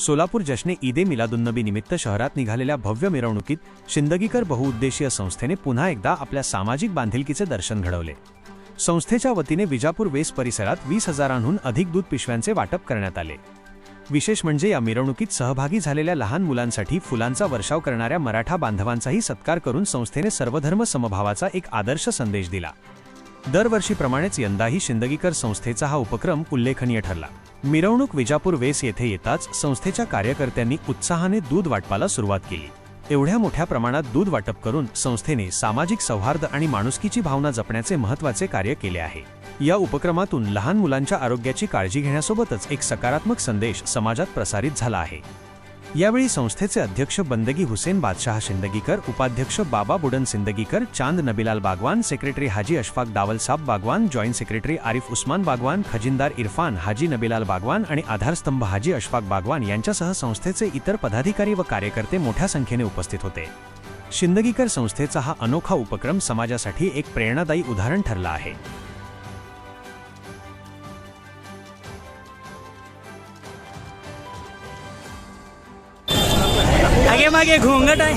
सोलापूर जश्ने ईदे मिलादुन्नबी निमित्त शहरात निघालेल्या भव्य मिरवणुकीत शिंदगीकर बहुउद्देशीय संस्थेने पुन्हा एकदा आपल्या सामाजिक बांधिलकीचे दर्शन घडवले। संस्थेच्या वतीने विजापूर वेस परिसरात 20,000हून अधिक दूध पिशव्यांचे वाटप करण्यात आले। विशेष म्हणजे या मिरवणुकीत सहभागी झालेल्या लहान मुलांसाठी फुलांचा वर्षाव करणाऱ्या मराठा बांधवांचाही सत्कार करून संस्थेने सर्वधर्म समभावाचा एक आदर्श संदेश दिला। दरवर्षीप्रमाणेच यंदाही शिंदगीकर संस्थेचा हा उपक्रम उल्लेखनीय ठरला। मिरवणूक विजापूर वेस येथे येताच संस्थेच्या कार्यकर्त्यांनी उत्साहाने दूध वाटपाला सुरुवात केली। एवढ्या मोठ्या प्रमाणात दूध वाटप करून संस्थेने सामाजिक सौहार्द आणि माणुसकीची भावना जपण्याचे महत्त्वाचे कार्य केले आहे। या उपक्रमातून लहान मुलांच्या आरोग्याची काळजी घेण्यासोबतच एक सकारात्मक संदेश समाजात प्रसारित झाला आहे। यावेळी संस्थेचे अध्यक्ष बंदगी हुसेन बादशाह सिंदगीकर, उपाध्यक्ष बाबा बुडन सिंदगीकर, चांद नबीलाल बागवान, सेक्रेटरी हाजी अशफाक दावल साब बागवान, जॉइंट सेक्रेटरी आरिफ उस्मान बागवान, खजिनदार इरफान हाजी नबीलाल बागवान आणि आधारस्तंभ हाजी अशफाक बागवान यांच्यासह संस्थेचे इतर पदाधिकारी व कार्यकर्ते मोठ्या संख्येने उपस्थित होते। सिंदगीकर संस्थेचा हा अनोखा उपक्रम समाजासाठी एक प्रेरणादायी उदाहरण ठरला आहे। आगे मागे घूंघट आहे।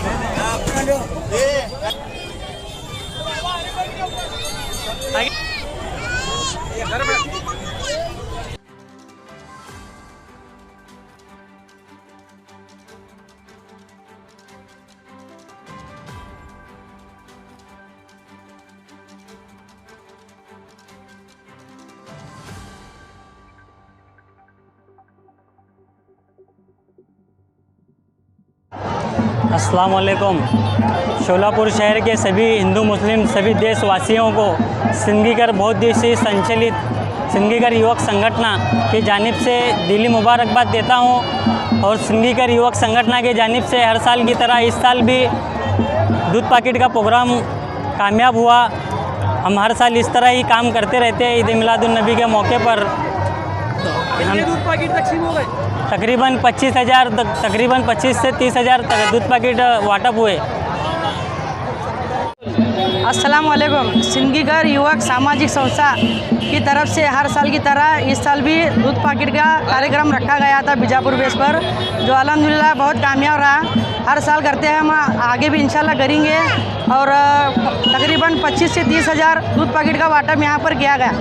अस्सलाम वालेकुम। सोलापुर शहर के सभी हिंदू मुस्लिम सभी देशवासियों को सिंदगीकर बहुउद्देशीय संचालित सिंदगीकर युवक संगठना की जानिब से दिली मुबारकबाद देता हूं। और सिंदगीकर युवक संगठना की जानिब से हर साल की तरह इस साल भी दूध पैकेट का प्रोग्राम कामयाब हुआ। हम हर साल इस तरह ही काम करते रहते हैं। ईद मिलादुन्नबी के मौके पर दूध पैकेट तकसीम हो गए। तकरीबन 25 से 30,000 दूध पैकेट वाटप हुए। अस्सलाम वालेकुम। सिंदगीकर युवक सामाजिक संस्था की तरफ से हर साल की तरह इस साल भी दूध पैकेट का कार्यक्रम रखा गया था बीजापुर बेस पर, जो अल्हम्दुलिल्लाह बहुत कामयाब रहा। हर साल करते हैं, हम आगे भी इंशाल्लाह करेंगे। और तकरीबन 25 से 30,000 दूध पैकेट का वाटप यहाँ पर किया गया।